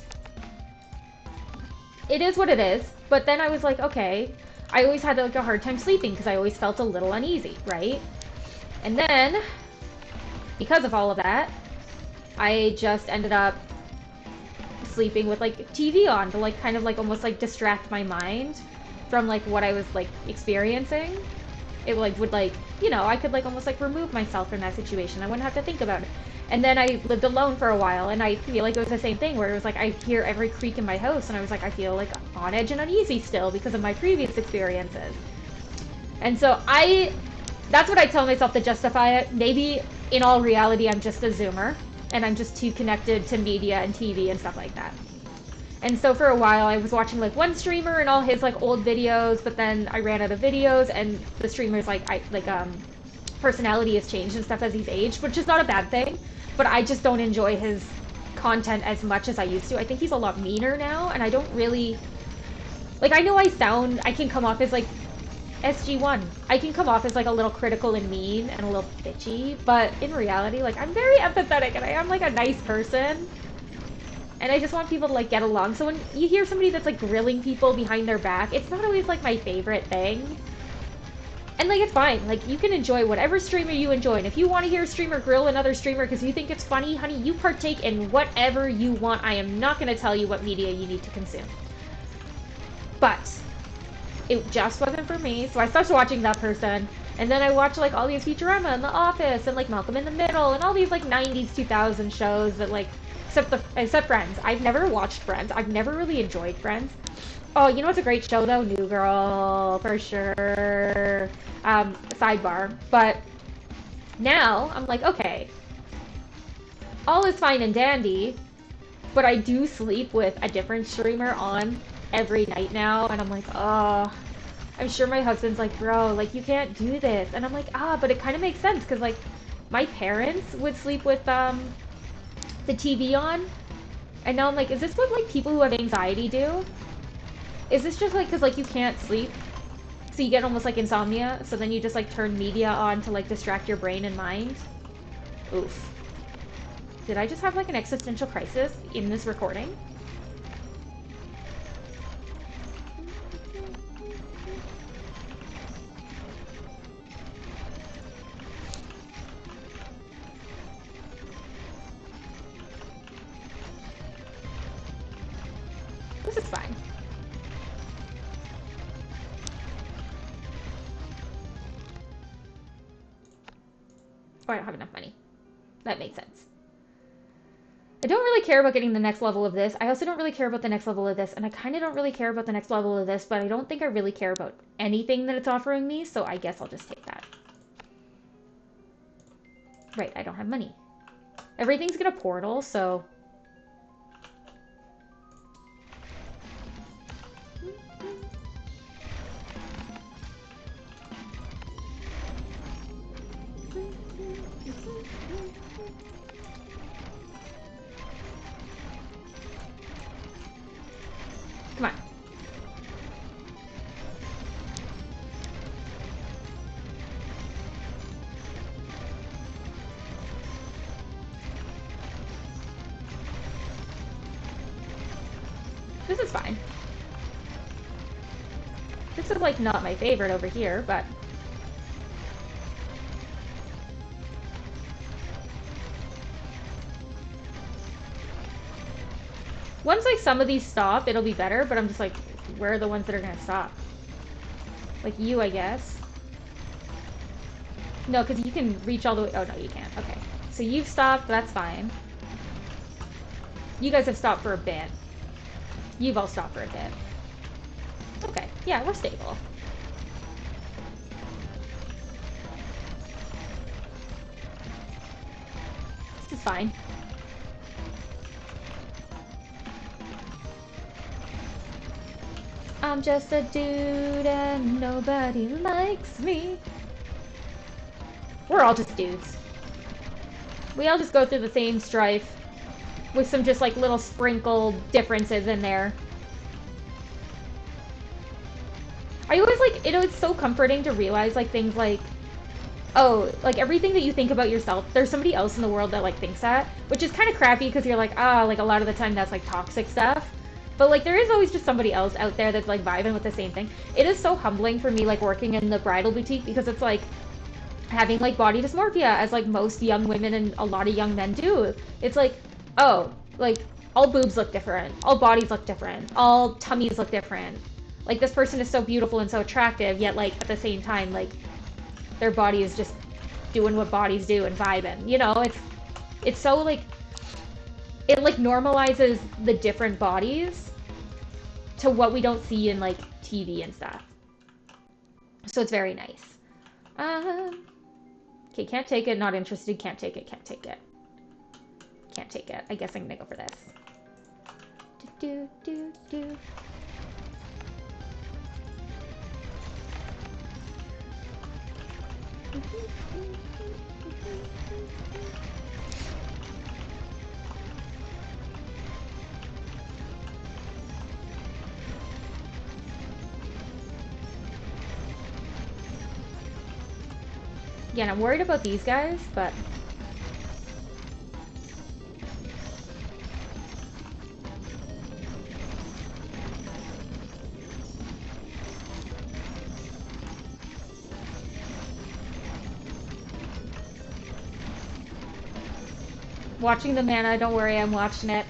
it is what it is. But then I was like, okay, I always had like a hard time sleeping because I always felt a little uneasy, right? And then because of all of that, I just ended up sleeping with like TV on to like kind of like almost like distract my mind from like what I was like experiencing. It like would like, you know, I could like almost like remove myself from that situation. I wouldn't have to think about it. And then I lived alone for a while and I feel like it was the same thing where it was like I hear every creak in my house and I was like I feel like on edge and uneasy still because of my previous experiences. And so that's what I tell myself to justify it. Maybe in all reality I'm just a zoomer and I'm just too connected to media and TV and stuff like that. And so for a while I was watching like one streamer and all his like old videos, but then I ran out of videos and the streamer's personality has changed and stuff as he's aged, which is not a bad thing, but I just don't enjoy his content as much as I used to. I think he's a lot meaner now and I don't really like, I know I can come off as like SG1. I can come off as like a little critical and mean and a little bitchy, but in reality, like I'm very empathetic and I am like a nice person. And I just want people to like get along. So when you hear somebody that's like grilling people behind their back, it's not always like my favorite thing. And like it's fine. Like you can enjoy whatever streamer you enjoy. And if you want to hear a streamer grill another streamer because you think it's funny, honey, you partake in whatever you want. I am not going to tell you what media you need to consume. But it just wasn't for me. So I stopped watching that person. And then I watch like all these Futurama and The Office and like Malcolm in the Middle and all these like 90s 2000 shows that like except Friends. I've never watched Friends. I've never really enjoyed Friends. Oh, you know what's a great show though? New Girl for sure. Sidebar, but now I'm like, okay, all is fine and dandy, but I do sleep with a different streamer on every night now, and I'm like, oh, I'm sure my husband's like, bro, like, you can't do this. And I'm like, but it kind of makes sense, because, like, my parents would sleep with, the TV on, and now I'm like, is this what, like, people who have anxiety do? Is this just, like, because, like, you can't sleep, so you get almost, like, insomnia, so then you just, like, turn media on to, like, distract your brain and mind? Oof. Did I just have, like, an existential crisis in this recording? This is fine. Oh, I don't have enough money. That makes sense. I don't really care about getting the next level of this. I also don't really care about the next level of this, and I kind of don't really care about the next level of this, but I don't think I really care about anything that it's offering me, so I guess I'll just take that. Right, I don't have money. Everything's gonna portal, so... Come on. This is fine. This is, like, not my favorite over here, but... Once, like, some of these stop, it'll be better, but I'm just like, where are the ones that are gonna stop? Like you, I guess. No, because you can reach all the way... Oh, no, you can't. Okay. So you've stopped, that's fine. You guys have stopped for a bit. You've all stopped for a bit. Okay, yeah, we're stable. This is fine. I'm just a dude and nobody likes me. We're all just dudes. We all just go through the same strife with some just like little sprinkled differences in there. I always like, it's so comforting to realize like things like, oh, like everything that you think about yourself, there's somebody else in the world that like thinks that, which is kind of crappy because you're like, like a lot of the time that's like toxic stuff. But like there is always just somebody else out there that's like vibing with the same thing. It is so humbling for me like working in the bridal boutique because it's like having like body dysmorphia as like most young women and a lot of young men do. It's like, oh, like all boobs look different, all bodies look different, all tummies look different. Like this person is so beautiful and so attractive, yet like at the same time, like their body is just doing what bodies do and vibing. You know, it's so like, it like normalizes the different bodies to what we don't see in like TV and stuff. So it's very nice. Okay, can't take it, not interested, can't take it, can't take it. Can't take it. I guess I'm gonna go for this. Do, do, do, do. Yeah, I'm worried about these guys, but... Watching the mana, don't worry, I'm watching it.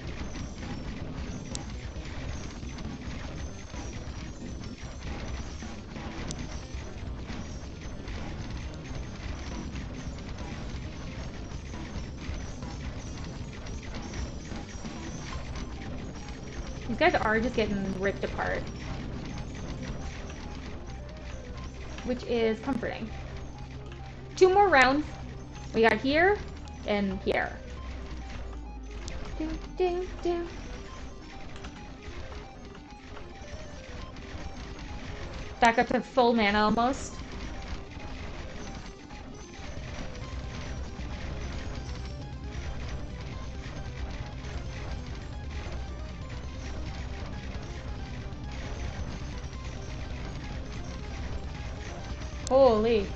These guys are just getting ripped apart. Which is comforting. 2 more rounds. We got here and here. Ding, ding, ding. Back up to full mana almost. Holy.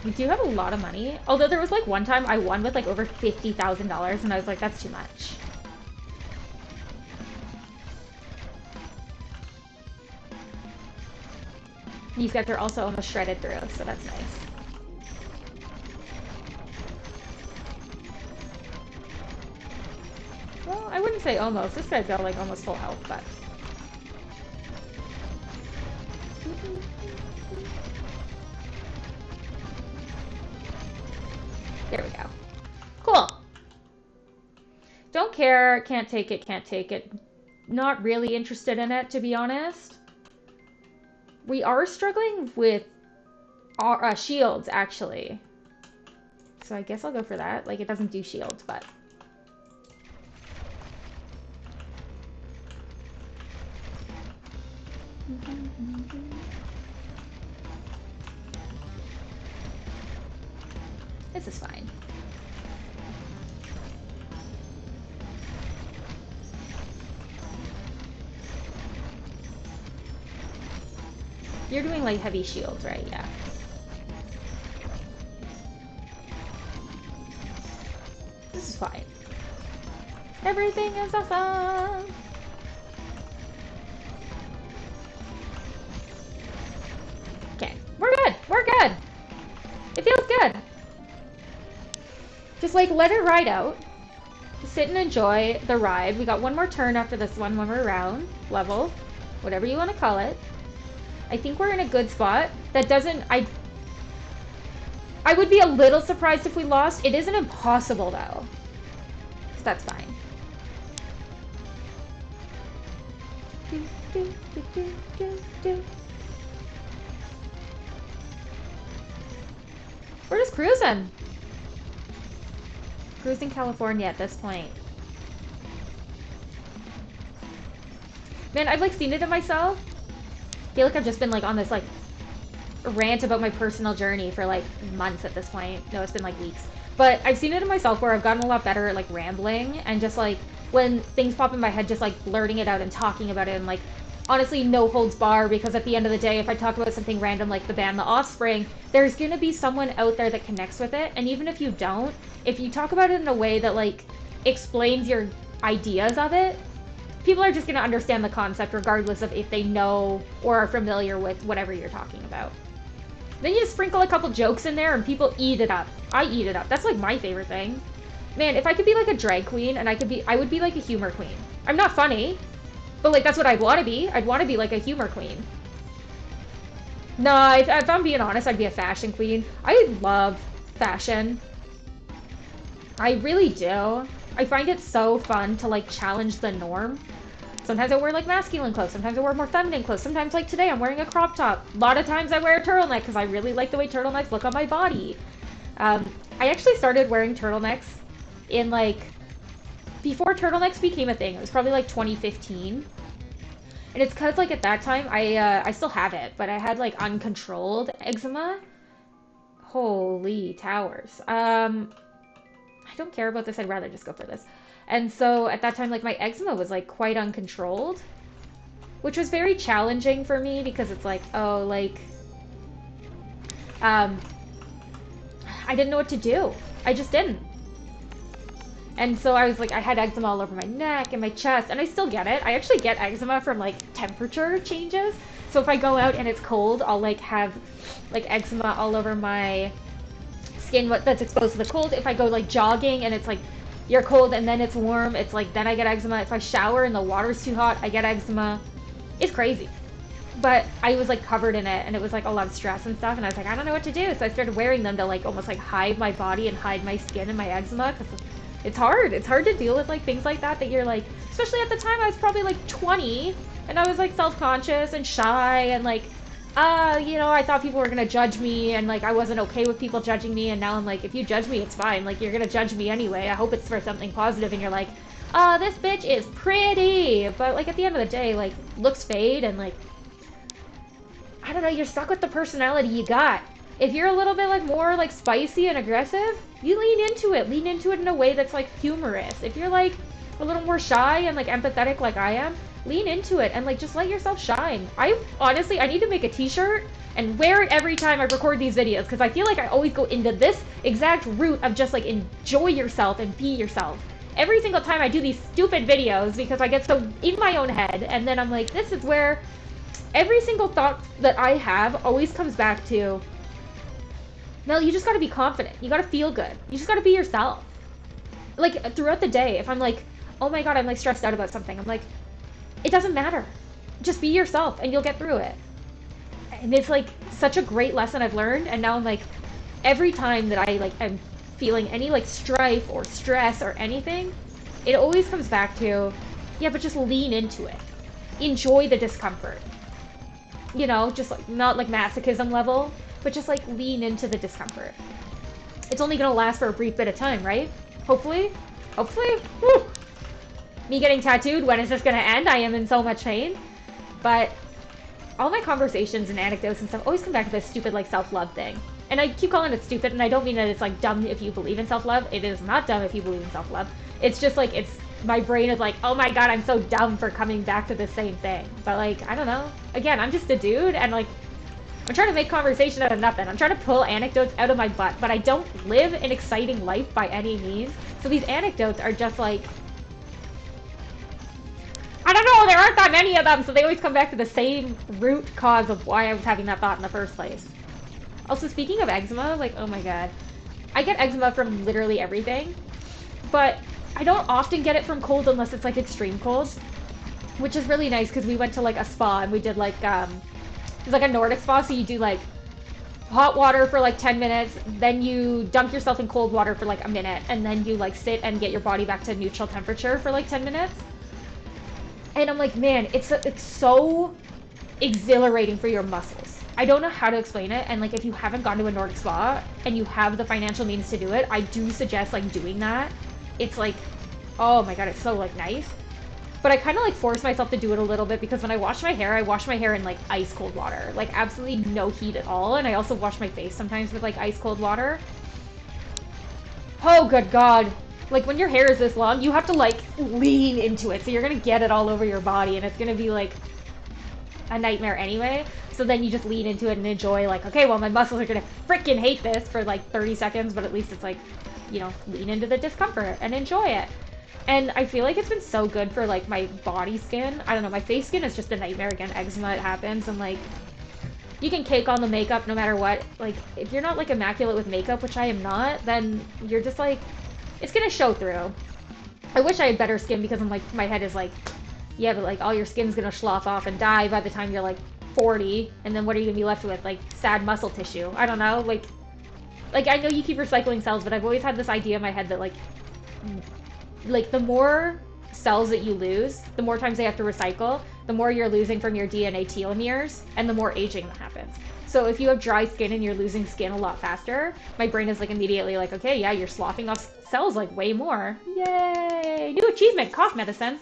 We do have a lot of money. Although there was like one time I won with like over $50,000 and I was like, that's too much. These guys are also almost shredded through, so that's nice. Well, I wouldn't say almost. This guy's got like almost full health, but... There we go. Cool. Don't care, can't take it, can't take it. Not really interested in it, to be honest. We are struggling with our shields, actually. So I guess I'll go for that. Like, it doesn't do shields, but... This is fine. You're doing like heavy shields, right? Yeah. This is fine. Everything is awesome. Okay, we're good. We're good. It feels good. Just like let it ride out. Just sit and enjoy the ride. We got one more turn after this one when we're around level, whatever you want to call it. I think we're in a good spot. That doesn't... I would be a little surprised if we lost. It isn't impossible, though. So that's fine. We're just cruising. Cruising California at this point. Man, I've like seen it in myself. I feel like I've just been like on this like rant about my personal journey for like months at this point. No, it's been like weeks. But I've seen it in myself where I've gotten a lot better at like rambling and just like when things pop in my head, just like blurting it out and talking about it and like honestly no holds bar, because at the end of the day, if I talk about something random like the band The Offspring, there's gonna be someone out there that connects with it. And even if you don't, if you talk about it in a way that like explains your ideas of it, people are just gonna understand the concept regardless of if they know or are familiar with whatever you're talking about. Then you just sprinkle a couple jokes in there and people eat it up. I eat it up. That's like my favorite thing. Man, if I could be like a drag queen and I would be like a humor queen. I'm not funny, but like that's what I'd want to be. I'd want to be like a humor queen. No, if I'm being honest, I'd be a fashion queen. I love fashion. I really do. I find it so fun to like challenge the norm. Sometimes I wear like masculine clothes. Sometimes I wear more feminine clothes. Sometimes like today I'm wearing a crop top. A lot of times I wear a turtleneck because I really like the way turtlenecks look on my body. I actually started wearing turtlenecks in like, before turtlenecks became a thing. It was probably like 2015. And it's because like at that time, I still have it, but I had like uncontrolled eczema. Holy towers. I don't care about this. I'd rather just go for this. And so at that time, like my eczema was like quite uncontrolled, which was very challenging for me because it's like, oh, like, I didn't know what to do. I just didn't. And so I was like, I had eczema all over my neck and my chest, and I still get it. I actually get eczema from like temperature changes. So if I go out and it's cold, I'll like have like eczema all over my skin that's exposed to the cold. If I go like jogging and it's like you're cold and then it's warm, it's like then I get eczema. If I shower and the water's too hot, I get eczema. It's crazy. but I was like covered in it and it was like a lot of stress and stuff, and I was like, I don't know what to do. So I started wearing them to like almost like hide my body and hide my skin and my eczema, because it's hard. It's hard to deal with like things like that you're like, especially at the time I was probably like 20 and I was like self-conscious and shy and like I thought people were gonna judge me and like I wasn't okay with people judging me, and now I'm like, if you judge me, it's fine. Like, you're gonna judge me anyway. I hope it's for something positive, and you're like, this bitch is pretty. But like at the end of the day, like, looks fade, and like, I don't know, you're stuck with the personality you got. If you're a little bit like more like spicy and aggressive, you lean into it. Lean into it in a way that's like humorous. If you're like a little more shy and like empathetic like I am, lean into it and like just let yourself shine. I honestly, I need to make a t-shirt and wear it every time I record these videos, because I feel like I always go into this exact route of just like enjoy yourself and be yourself. Every single time I do these stupid videos, because I get so in my own head, and then I'm like, this is where every single thought that I have always comes back to, Mel, you just gotta be confident. You gotta feel good. You just gotta be yourself. Like, throughout the day, if I'm like, oh my god, I'm like stressed out about something, I'm like, it doesn't matter. Just be yourself and you'll get through it. And it's like such a great lesson I've learned, and now I'm like, every time that I like am feeling any like strife or stress or anything, it always comes back to, yeah, but just lean into it. Enjoy the discomfort. Just like not like masochism level, but just like lean into the discomfort. It's only gonna last for a brief bit of time, right? Hopefully. Hopefully. Woo! Me getting tattooed, when is this gonna end? I am in so much pain. But all my conversations and anecdotes and stuff always come back to this stupid like self-love thing. And I keep calling it stupid, and I don't mean that it's like dumb if you believe in self-love. It is not dumb if you believe in self-love. It's just like, it's my brain is like, oh my god, I'm so dumb for coming back to the same thing. But like, I don't know. Again, I'm just a dude, and like, I'm trying to make conversation out of nothing. I'm trying to pull anecdotes out of my butt, but I don't live an exciting life by any means. So these anecdotes are just like, I don't know, there aren't that many of them, so they always come back to the same root cause of why I was having that thought in the first place. Also, speaking of eczema, like, oh my god. I get eczema from literally everything, but I don't often get it from cold unless it's like extreme cold, which is really nice because we went to like a spa and we did like, it's like a Nordic spa, so you do like hot water for like 10 minutes, then you dunk yourself in cold water for like a minute, and then you like sit and get your body back to neutral temperature for like 10 minutes. And I'm like, man, it's so exhilarating for your muscles. I don't know how to explain it, and like, if you haven't gone to a Nordic spa and you have the financial means to do it, I do suggest like doing that. It's like, oh my god, it's so like nice. But I kind of like force myself to do it a little bit, because when I wash my hair in like ice cold water, like absolutely no heat at all. And I also wash my face sometimes with like ice cold water. Oh good god. Like, when your hair is this long, you have to like lean into it, so you're gonna get it all over your body, and it's gonna be like a nightmare anyway. So then you just lean into it and enjoy, like, okay, well, my muscles are gonna freaking hate this for like 30 seconds, but at least it's like, lean into the discomfort and enjoy it. And I feel like it's been so good for like my body skin. I don't know, my face skin is just a nightmare. Again, eczema, it happens, and like, you can cake on the makeup no matter what. Like, if you're not like immaculate with makeup, which I am not, then you're just like, it's gonna show through. I wish I had better skin, because I'm like, my head is like, yeah, but like all your skin's gonna slough off and die by the time you're like 40, and then what are you gonna be left with? Like sad muscle tissue. I don't know. Like I know you keep recycling cells, but I've always had this idea in my head that like the more cells that you lose, the more times they have to recycle, the more you're losing from your DNA telomeres, and the more aging that happens. So if you have dry skin and you're losing skin a lot faster, my brain is like immediately like, okay, yeah, you're sloughing off cells like way more. Yay! New achievement, cough medicine.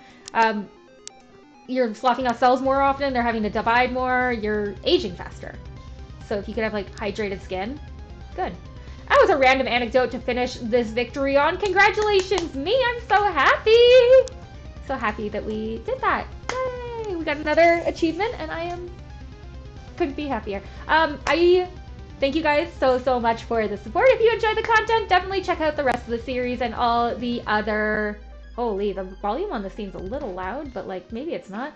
You're sloughing off cells more often, they're having to divide more, you're aging faster. So if you could have like hydrated skin, good. That was a random anecdote to finish this victory on. Congratulations, me! I'm so happy! So happy that we did that. Yay! We got another achievement, and couldn't be happier. I thank you guys so much for the support. If you enjoyed the content, definitely check out the rest of the series and all the other... Holy, the volume on this seems a little loud, but like, maybe it's not.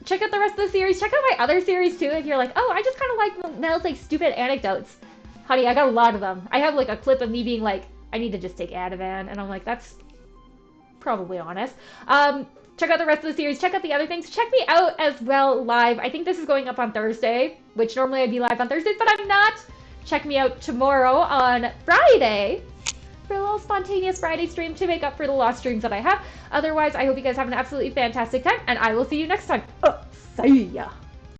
Check out the rest of the series. Check out my other series too, if you're like, oh, I just kind of like Mel's like stupid anecdotes. Honey, I got a lot of them. I have like a clip of me being like, I need to just take Ativan, and I'm like, that's probably honest. check out the rest of the series, check out the other things, check me out as well live. I think this is going up on Thursday, which normally I'd be live on Thursdays, but I'm not. Check me out tomorrow on Friday for a little spontaneous Friday stream to make up for the lost streams that I have. Otherwise, I hope you guys have an absolutely fantastic time, and I will see you next time. See ya!